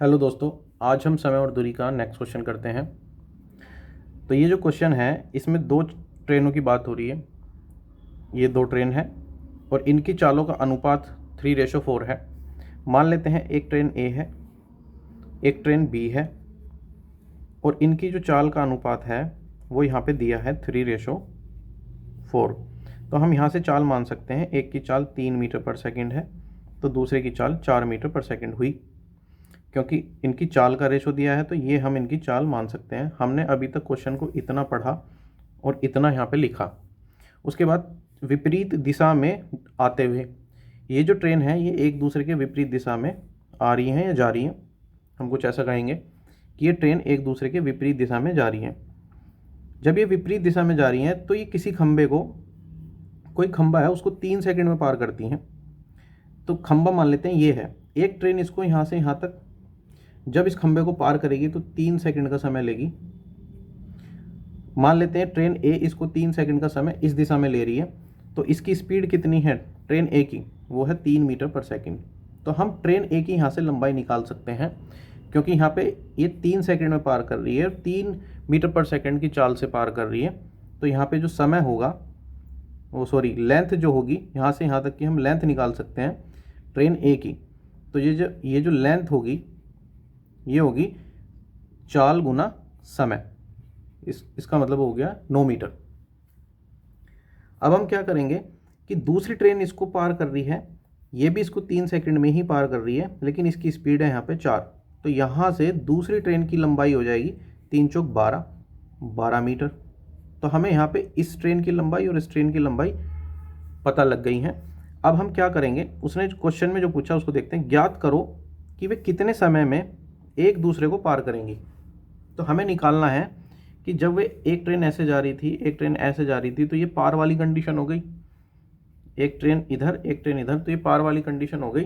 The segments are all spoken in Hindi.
हेलो दोस्तों, आज हम समय और दूरी का नेक्स्ट क्वेश्चन करते हैं। तो ये जो क्वेश्चन है इसमें दो ट्रेनों की बात हो रही है। ये दो ट्रेन है और इनकी चालों का अनुपात 3:4 है। मान लेते हैं एक ट्रेन ए है, एक ट्रेन बी है और इनकी जो चाल का अनुपात है वो यहाँ पे दिया है 3:4। तो हम यहाँ से चाल मान सकते हैं, एक की चाल 3 मीटर पर सेकंड है तो दूसरे की चाल 4 मीटर पर सेकंड हुई। क्योंकि इनकी चाल का रेशो दिया है तो ये हम इनकी चाल मान सकते हैं। हमने अभी तक क्वेश्चन को इतना पढ़ा और इतना यहाँ पे लिखा। उसके बाद विपरीत दिशा में आते हुए ये जो ट्रेन है ये एक दूसरे के विपरीत दिशा में आ रही हैं या जा रही हैं। हम कुछ ऐसा कहेंगे कि ये ट्रेन एक दूसरे के विपरीत दिशा में जा रही हैं। जब ये विपरीत दिशा में जा रही हैं तो ये किसी खंबे को, कोई खंबा है उसको 3 सेकंड में पार करती हैं। तो खंबा मान लेते हैं ये है, एक ट्रेन इसको यहाँ से यहाँ तक जब इस खंबे को पार करेगी तो 3 सेकंड का समय लेगी। मान लेते हैं ट्रेन ए इसको 3 सेकंड का समय इस दिशा में ले रही है, तो इसकी स्पीड कितनी है ट्रेन ए की, वो है 3 मीटर पर सेकंड। तो हम ट्रेन ए की यहाँ से लंबाई निकाल सकते हैं, क्योंकि यहाँ पे ये 3 सेकंड में पार कर रही है, 3 मीटर पर सेकंड की चाल से पार कर रही है। तो यहाँ पे जो समय होगा वो लेंथ जो होगी यहाँ से यहाँ तक की हम लेंथ निकाल सकते हैं ट्रेन ए की। तो ये जो लेंथ होगी ये होगी चाल गुना समय। इसका मतलब हो गया 9 मीटर। अब हम क्या करेंगे कि दूसरी ट्रेन इसको पार कर रही है, ये भी इसको 3 सेकंड में ही पार कर रही है, लेकिन इसकी स्पीड है यहाँ पे 4। तो यहाँ से दूसरी ट्रेन की लंबाई हो जाएगी 3 चौक 12 मीटर। तो हमें यहाँ पे इस ट्रेन की लंबाई और इस ट्रेन की लंबाई पता लग गई हैं। अब हम क्या करेंगे, उसने क्वेश्चन में जो पूछा उसको देखते हैं। ज्ञात करो कि वे कितने समय में एक दूसरे को पार करेंगी। तो हमें निकालना है कि जब वे एक ट्रेन ऐसे जा रही थी, एक ट्रेन ऐसे जा रही थी, तो ये पार वाली कंडीशन हो गई। एक ट्रेन इधर एक ट्रेन इधर, तो ये पार वाली कंडीशन हो गई।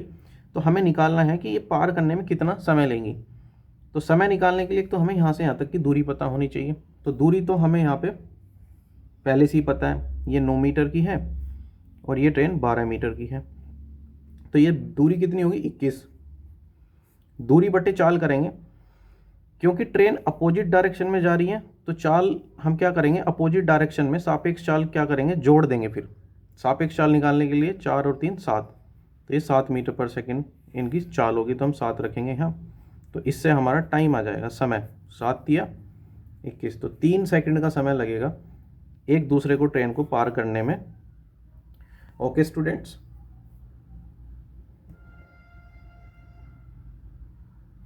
तो हमें निकालना है कि ये पार करने में कितना समय लेंगी। तो समय निकालने के लिए तो हमें यहाँ से यहाँ तक की दूरी पता होनी चाहिए। तो दूरी तो हमें यहाँ पे पहले से ही पता है, ये 9 मीटर की है और ये ट्रेन 12 मीटर की है। तो ये दूरी कितनी होगी 21। दूरी बटे चाल करेंगे, क्योंकि ट्रेन अपोजिट डायरेक्शन में जा रही है तो चाल हम क्या करेंगे, अपोजिट डायरेक्शन में सापेक्ष चाल क्या करेंगे, जोड़ देंगे। फिर सापेक्ष चाल निकालने के लिए 4 और 3 7, तो ये 7 मीटर पर सेकंड इनकी चाल होगी, तो हम 7 रखेंगे यहाँ। तो इससे हमारा टाइम आ जाएगा, समय 7 दिया 21, तो 3 सेकंड का समय लगेगा एक दूसरे को ट्रेन को पार करने में। Okay students.